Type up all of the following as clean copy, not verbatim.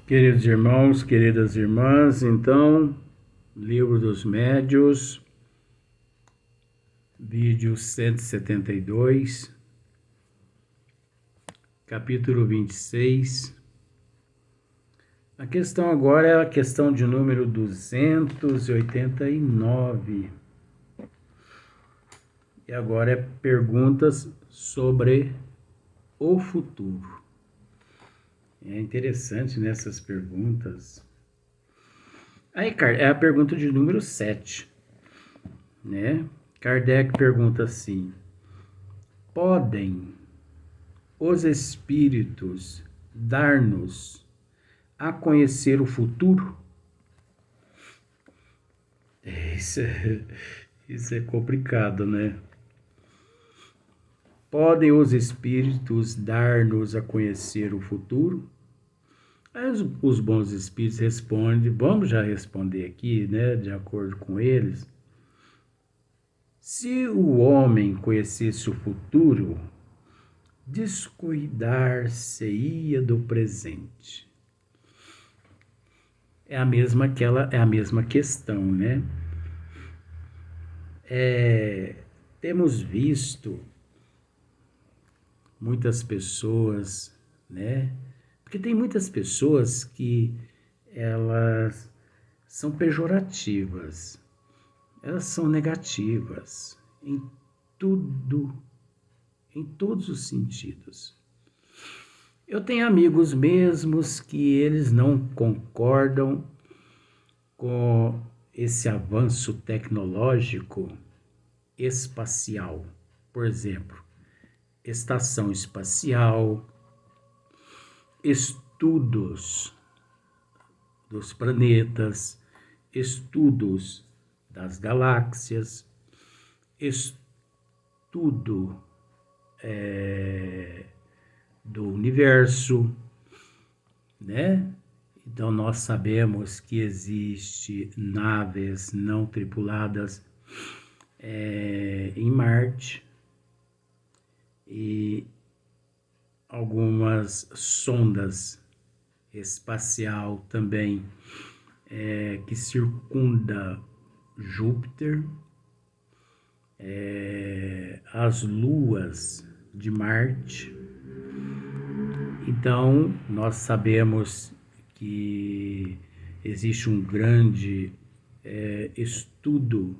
Queridos irmãos, queridas irmãs, então, Livro dos Médios, vídeo 172, capítulo 26. A questão agora é a questão de número 289. E agora é perguntas sobre o futuro. É interessante nessas perguntas. Aí, é a pergunta de número 7, né? Kardec pergunta assim: podem os espíritos dar-nos a conhecer o futuro? Isso é complicado, né? Podem os espíritos dar-nos a conhecer o futuro? Aí os bons espíritos respondem, vamos já responder aqui, né, de acordo com eles. Se o homem conhecesse o futuro, descuidar-se-ia do presente. É a mesma questão, né? Temos visto muitas pessoas, né? Porque tem muitas pessoas que elas são pejorativas, elas são negativas em tudo, em todos os sentidos. Eu tenho amigos mesmos que eles não concordam com esse avanço tecnológico espacial. Por exemplo, estação espacial, estudos dos planetas, estudos das galáxias, estudo do universo, né? Então nós sabemos que existe naves não tripuladas em Marte e algumas sondas espacial também que circunda Júpiter, as luas de Marte. Então nós sabemos que existe um grande estudo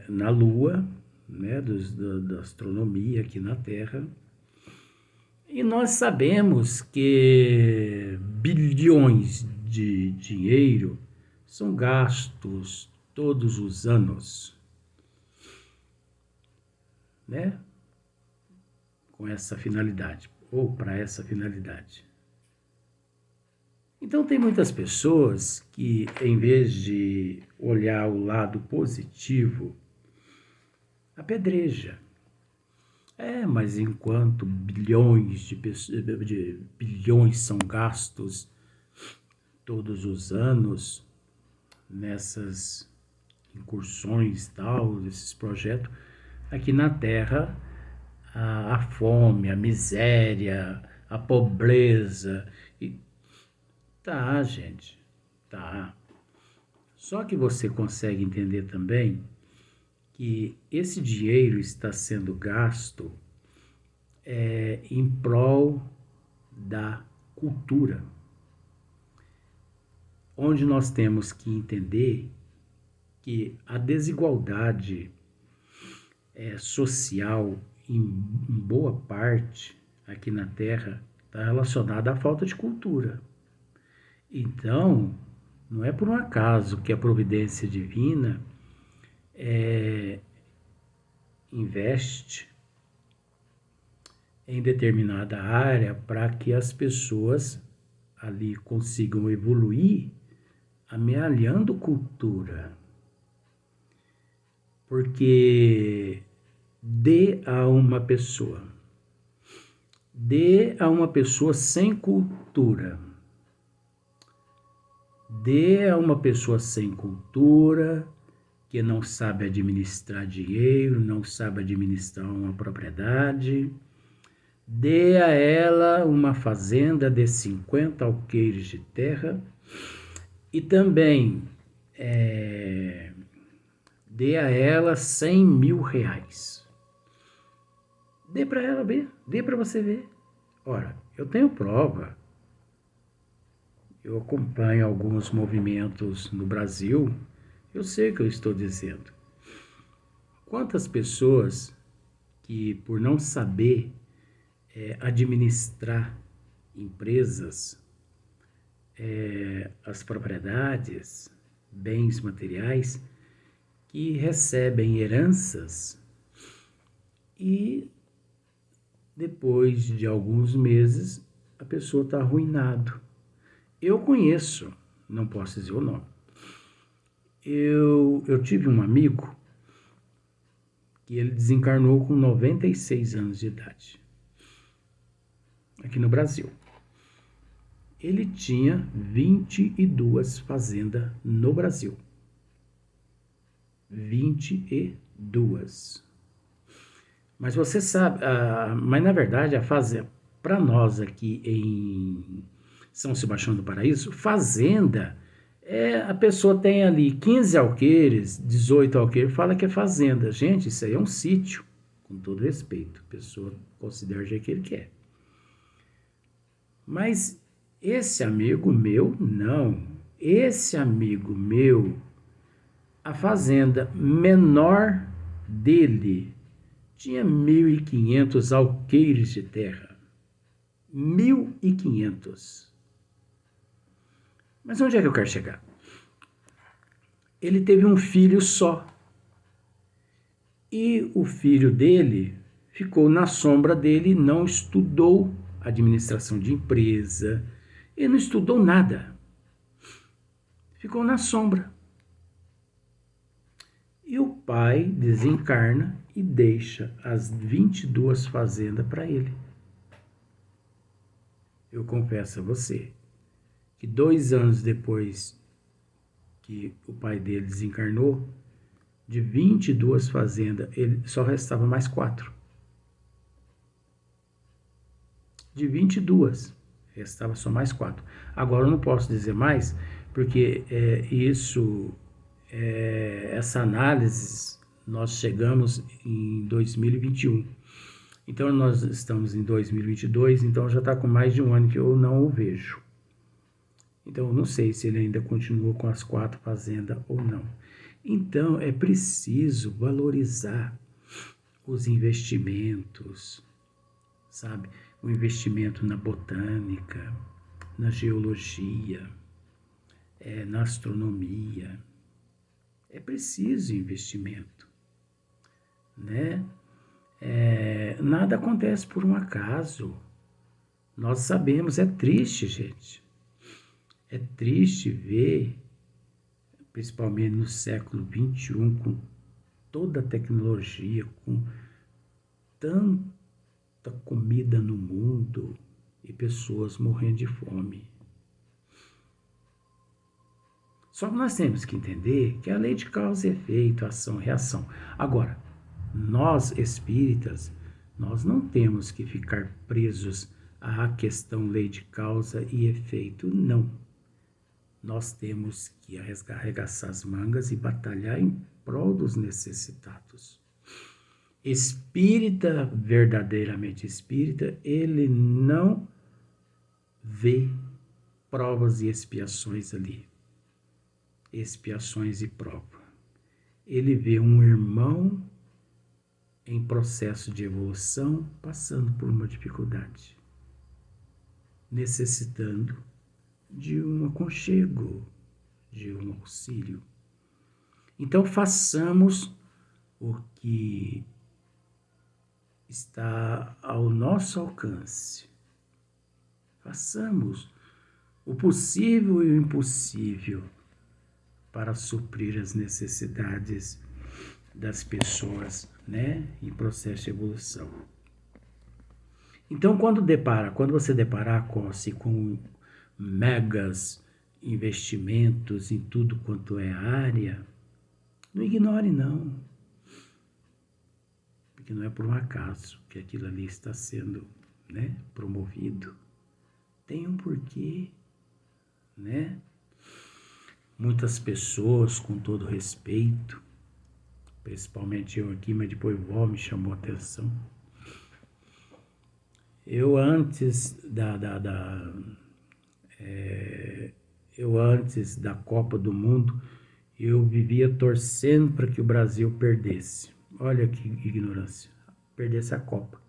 na Lua, né, da astronomia aqui na Terra. E nós sabemos que bilhões de dinheiro são gastos todos os anos, né, com essa finalidade, ou para essa finalidade. Então tem muitas pessoas que, em vez de olhar o lado positivo, apedreja. Mas enquanto bilhões bilhões são gastos todos os anos nessas incursões, tal, esses projetos, aqui na Terra a fome, a miséria, a pobreza, gente, tá. Só que você consegue entender também que esse dinheiro está sendo gasto em prol da cultura, onde nós temos que entender que a desigualdade social, em boa parte aqui na Terra, está relacionada à falta de cultura. Então, não é por um acaso que a providência divina investe em determinada área para que as pessoas ali consigam evoluir amealhando cultura. Porque dê a uma pessoa sem cultura, dê a uma pessoa sem cultura, que não sabe administrar dinheiro, não sabe administrar uma propriedade, Dê a ela uma fazenda de 50 alqueires de terra e também dê a ela 100 mil reais. Dê para ela ver, dê para você ver. Ora, eu tenho prova. Eu acompanho alguns movimentos no Brasil. Eu sei o que eu estou dizendo. Quantas pessoas que, por não saber administrar empresas, as propriedades, bens materiais, que recebem heranças e depois de alguns meses a pessoa está arruinado. Eu conheço, não posso dizer o nome. Eu tive um amigo que ele desencarnou com 96 anos de idade, aqui no Brasil. Ele tinha 22 fazendas no Brasil. 22. Mas você sabe, mas na verdade a fazenda, para nós aqui em São Sebastião do Paraíso, fazenda a pessoa tem ali 15 alqueires, 18 alqueires, fala que é fazenda. Gente, isso aí é um sítio, com todo respeito. A pessoa considera o jeito que ele quer. Mas esse amigo meu, não. Esse amigo meu, a fazenda menor dele tinha 1.500 alqueires de terra. 1.500. Mas onde é que eu quero chegar? Ele teve um filho só. E o filho dele ficou na sombra dele e não estudou administração de empresa. Ele não estudou nada. Ficou na sombra. E o pai desencarna e deixa as 22 fazendas para ele. Eu confesso a você que 2 anos depois que o pai dele desencarnou, de 22 fazendas, ele só restava mais 4. De 22, restava só mais 4. Agora eu não posso dizer mais, porque essa análise nós chegamos em 2021. Então nós estamos em 2022, então já está com mais de um ano que eu não o vejo. Então eu não sei se ele ainda continua com as 4 fazendas ou não. Então é preciso valorizar os investimentos, sabe? O investimento na botânica, na geologia, na astronomia. É preciso investimento, né? Nada acontece por um acaso. Nós sabemos, é triste, gente. É triste ver, principalmente no século XXI, com toda a tecnologia, com tanta comida no mundo e pessoas morrendo de fome. Só que nós temos que entender que a lei de causa e efeito, ação e reação. Agora, nós espíritas, nós não temos que ficar presos à questão lei de causa e efeito, não. Nós temos que arregaçar as mangas e batalhar em prol dos necessitados. Espírita, verdadeiramente espírita, ele não vê provas e expiações ali. Expiações e prova. Ele vê um irmão em processo de evolução passando por uma dificuldade, necessitando de um aconchego, de um auxílio. Então façamos o que está ao nosso alcance. Façamos o possível e o impossível para suprir as necessidades das pessoas, né, em processo de evolução. Então, quando você deparar com megas investimentos em tudo quanto é área, não ignore não, porque não é por um acaso que aquilo ali está sendo né, promovido, tem um porquê, né? Muitas pessoas, com todo respeito, principalmente eu aqui, mas depois vó me chamou a atenção. Eu antes eu antes da Copa do Mundo, eu vivia torcendo para que o Brasil perdesse. Olha que ignorância, perdesse a Copa.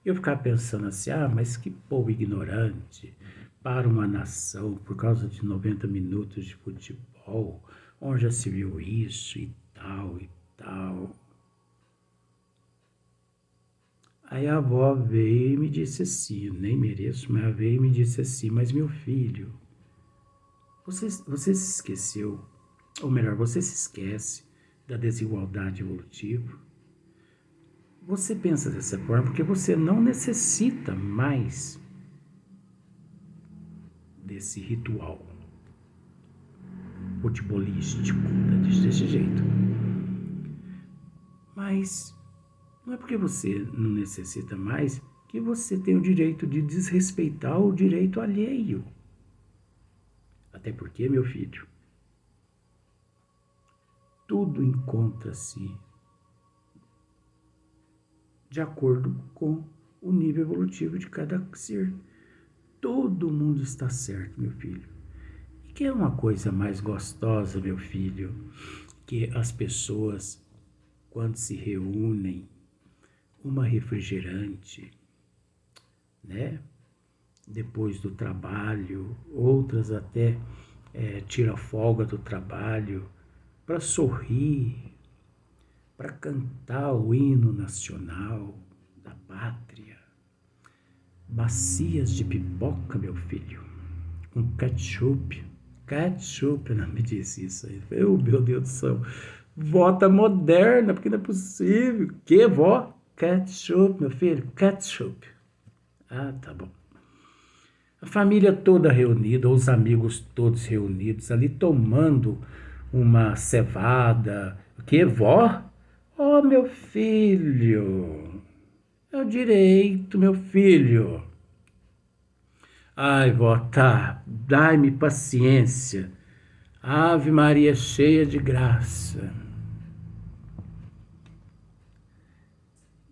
Eu ficava pensando assim, mas que povo ignorante, para uma nação por causa de 90 minutos de futebol, onde já se viu isso e tal e tal. Aí a avó veio e me disse assim, eu nem mereço, mas ela veio e me disse assim, mas meu filho, você se esqueceu, ou melhor, você se esquece da desigualdade evolutiva? Você pensa dessa forma porque você não necessita mais desse ritual futebolístico desse jeito. Mas não é porque você não necessita mais que você tem o direito de desrespeitar o direito alheio. Até porque, meu filho, tudo encontra-se de acordo com o nível evolutivo de cada ser. Todo mundo está certo, meu filho. E que é uma coisa mais gostosa, meu filho, que as pessoas, quando se reúnem, uma refrigerante, né? Depois do trabalho, outras até tira folga do trabalho para sorrir, para cantar o hino nacional da pátria. Bacias de pipoca, meu filho, com ketchup. Ketchup, ela me disse isso aí. Meu Deus do céu. Vó tá moderna, porque não é possível. Que, vó? Ketchup, meu filho, ketchup. Ah, tá bom. A família toda reunida, os amigos todos reunidos, ali tomando uma cevada. O que, vó? Oh, meu filho. É o direito, meu filho. Ai, vó, tá. Dai-me paciência. Ave Maria cheia de graça.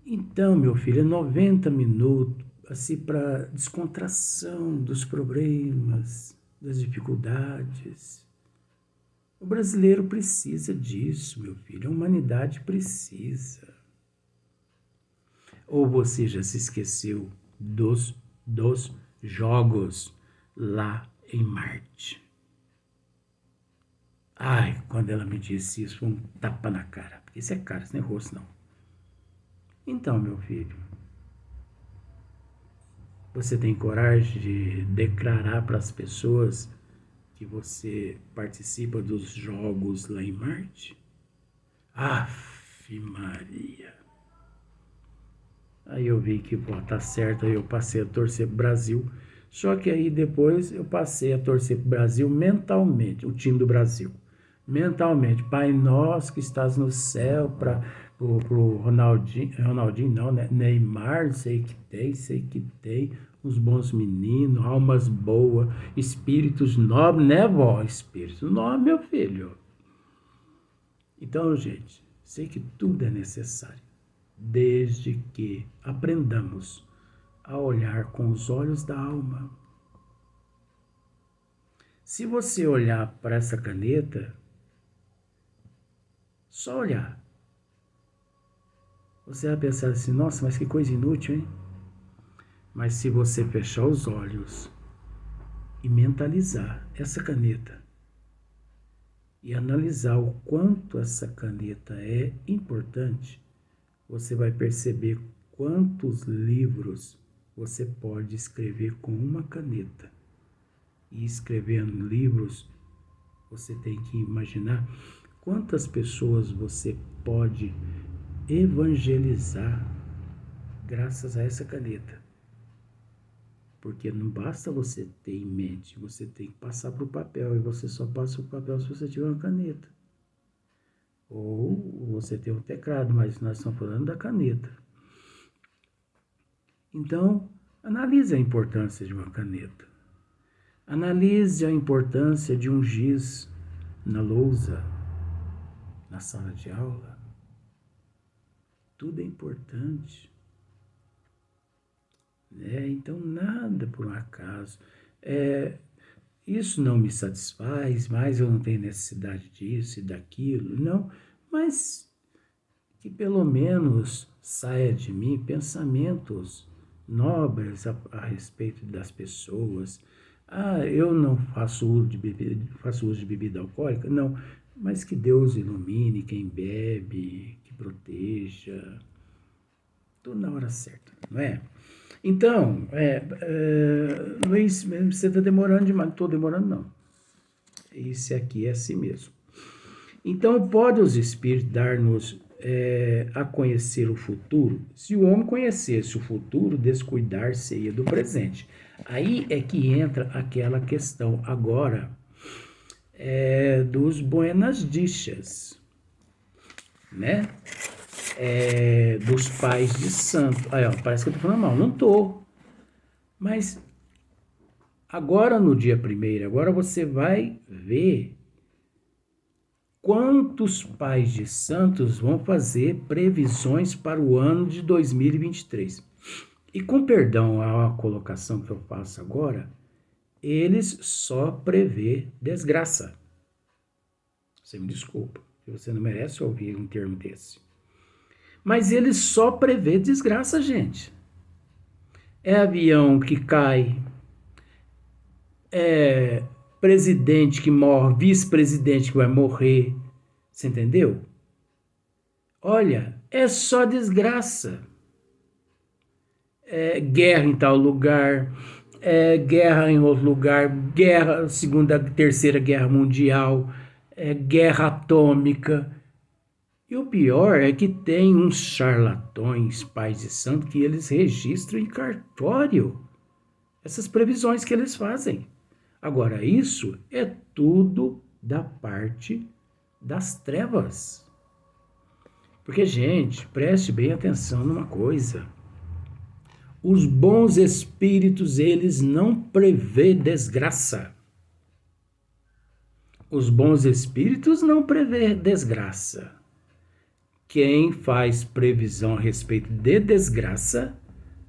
Então, meu filho, é 90 minutos, assim, para descontração dos problemas, das dificuldades. O brasileiro precisa disso, meu filho. A humanidade precisa. Ou você já se esqueceu dos jogos lá em Marte? Ai, quando ela me disse isso, foi um tapa na cara. Porque isso é cara, isso não é rosto, não. Então, meu filho, você tem coragem de declarar para as pessoas que você participa dos jogos lá em Marte? Aff, Maria. Aí eu vi que, tá certo, aí eu passei a torcer pro Brasil. Só que aí depois eu passei a torcer pro Brasil mentalmente, o time do Brasil. Mentalmente, Pai nosso que estás no céu, para pro Ronaldinho não, né? Neymar, sei que tem, uns bons meninos, almas boas, espíritos nobres, né, vó? Espíritos nobres, meu filho. Então, gente, sei que tudo é necessário, desde que aprendamos a olhar com os olhos da alma. Se você olhar para essa caneta, só olhar, você vai pensar assim, nossa, mas que coisa inútil, hein? Mas se você fechar os olhos e mentalizar essa caneta e analisar o quanto essa caneta é importante, você vai perceber quantos livros você pode escrever com uma caneta. E escrevendo livros, você tem que imaginar quantas pessoas você pode evangelizar graças a essa caneta. Porque não basta você ter em mente, você tem que passar para o papel. E você só passa o papel se você tiver uma caneta. Ou você tem um teclado, mas nós estamos falando da caneta. Então, Analise a importância de uma caneta. Analise a importância de um giz na lousa, na sala de aula. Tudo é importante. Então, nada por um acaso. Isso não me satisfaz, mas eu não tenho necessidade disso e daquilo. Não, mas que pelo menos saia de mim pensamentos nobres a respeito das pessoas. Eu não faço uso de bebida alcoólica? Não, mas que Deus ilumine quem bebe, que proteja, tudo na hora certa, não é? Então, Luiz, você está demorando demais. Não estou demorando, não. Esse aqui é assim mesmo. Então, pode os Espíritos dar-nos a conhecer o futuro? Se o homem conhecesse o futuro, descuidar-se-ia do presente. Aí é que entra aquela questão agora dos buenas dichas, né? Dos pais de santo. Aí, ó, parece que eu tô falando mal. Não tô. Mas agora no dia 1º, agora você vai ver quantos pais de santos vão fazer previsões para o ano de 2023. E com perdão à colocação que eu faço agora, eles só prevê desgraça. Você me desculpa, você não merece ouvir um termo desse. Mas eles só prevê desgraça, gente. É avião que cai, é presidente que morre, vice-presidente que vai morrer, você entendeu? Olha, é só desgraça. Guerra em tal lugar, guerra em outro lugar, guerra, segunda, terceira guerra mundial, guerra atômica. E o pior é que tem uns charlatões, pais de santo, que eles registram em cartório essas previsões que eles fazem. Agora, isso é tudo da parte das trevas. Porque, gente, preste bem atenção numa coisa. Os bons espíritos, eles não prevê desgraça. Os bons espíritos não prevê desgraça. Quem faz previsão a respeito de desgraça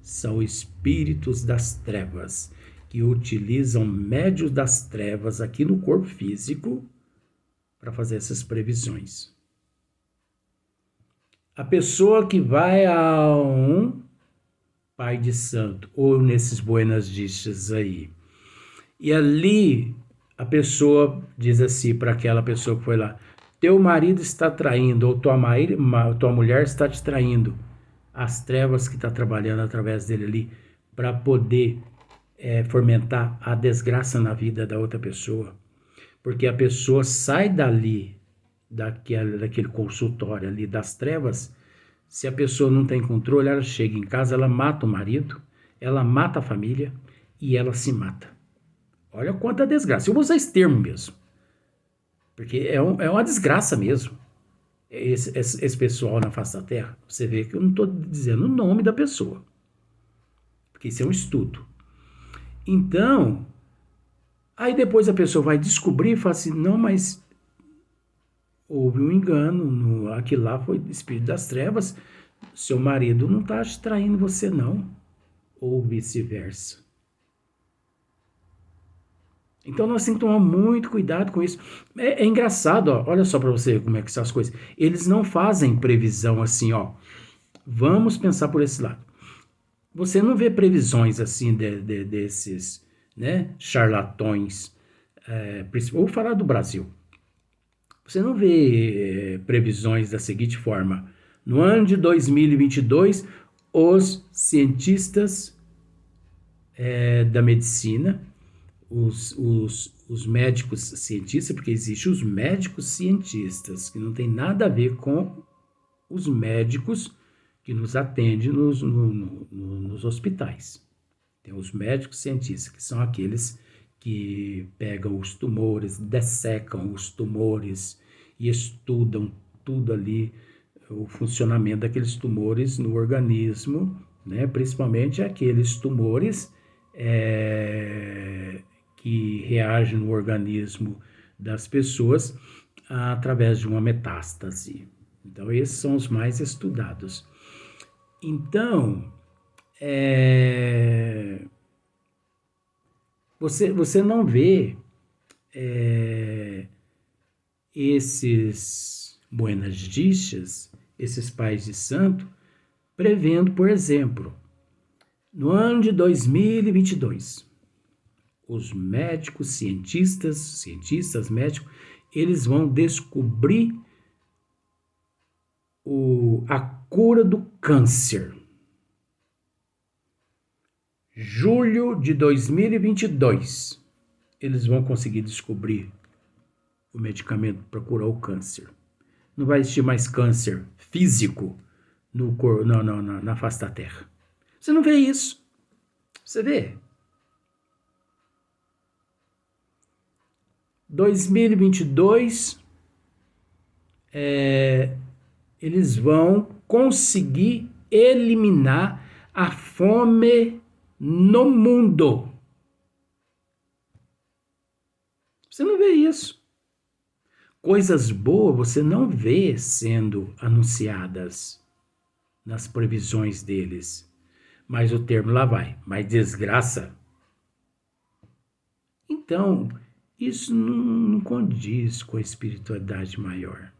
são espíritos das trevas, que utilizam médios das trevas aqui no corpo físico para fazer essas previsões. A pessoa que vai a um pai de santo, ou nesses buenas dichas aí, e ali a pessoa diz assim para aquela pessoa que foi lá: teu marido está traindo, ou tua mulher está te traindo. As trevas que está trabalhando através dele ali para poder fomentar a desgraça na vida da outra pessoa. Porque a pessoa sai dali, daquele consultório ali das trevas. Se a pessoa não tem controle, ela chega em casa, ela mata o marido, ela mata a família e ela se mata. Olha quanta desgraça. Eu vou usar esse termo mesmo, porque é uma desgraça mesmo. Esse pessoal na face da terra, você vê que eu não estou dizendo o nome da pessoa, porque isso é um estudo. Então, aí depois a pessoa vai descobrir e fala assim: não, mas houve um engano, aquilo lá foi espírito das trevas, seu marido não está traindo você não, ou vice-versa. Então nós temos que tomar muito cuidado com isso. É engraçado, ó, olha só para você ver como é que são as coisas. Eles não fazem previsão assim, ó. Vamos pensar por esse lado. Você não vê previsões assim desses, né, charlatões. Vou falar do Brasil. Você não vê previsões da seguinte forma: no ano de 2022, os cientistas da medicina, os médicos cientistas, porque existem os médicos cientistas, que não tem nada a ver com os médicos que nos atendem nos hospitais. Tem os médicos cientistas, que são aqueles que pegam os tumores, dessecam os tumores e estudam tudo ali, o funcionamento daqueles tumores no organismo, né? Principalmente aqueles tumores que reagem no organismo das pessoas através de uma metástase. Então, esses são os mais estudados. Então, você não vê esses buenas dichas, esses pais de santo, prevendo, por exemplo, no ano de 2022, os médicos, cientistas médicos, eles vão descobrir a cura do câncer. Julho de 2022, eles vão conseguir descobrir o medicamento para curar o câncer. Não vai existir mais câncer físico na face da Terra. Você não vê isso. Você vê. 2022, eles vão conseguir eliminar a fome no mundo. Você não vê isso. Coisas boas você não vê sendo anunciadas nas previsões deles. Mas o termo lá vai, mas desgraça. Então, isso não condiz com a espiritualidade maior.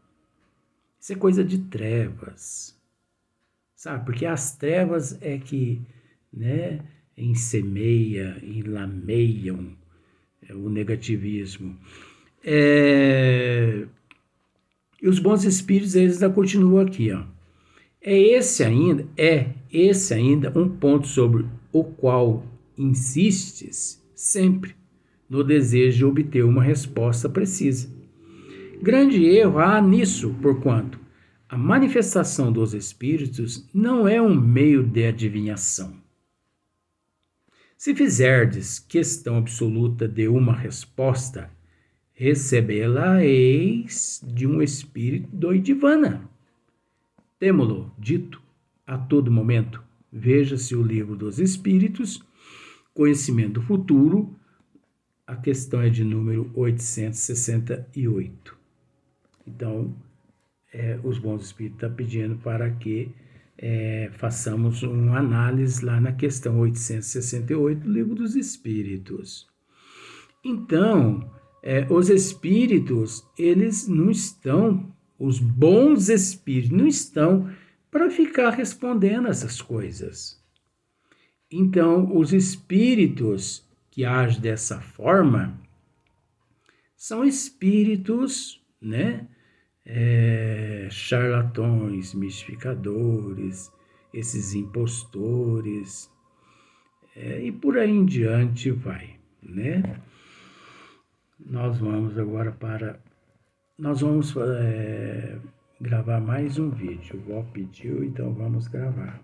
Isso é coisa de trevas. Sabe? Porque as trevas é que, né, ensemeia, enlameiam o negativismo. E os bons espíritos, eles ainda continuam aqui, ó. Esse ainda um ponto sobre o qual insistes sempre no desejo de obter uma resposta precisa. Grande erro há nisso, porquanto a manifestação dos espíritos não é um meio de adivinhação. Se fizerdes questão absoluta de uma resposta, recebê-la-eis de um espírito doidivana. Temo-lo dito a todo momento. Veja-se o livro dos Espíritos, Conhecimento Futuro, a questão é de número 868. Então, os bons espíritos estão pedindo para que façamos uma análise lá na questão 868 do livro dos Espíritos. Então, os espíritos, eles não estão, os bons espíritos não estão para ficar respondendo essas coisas. Então, os espíritos que agem dessa forma são espíritos, né, charlatões, mistificadores, esses impostores, e por aí em diante vai, né? Nós vamos agora gravar mais um vídeo. O Val pediu, então vamos gravar.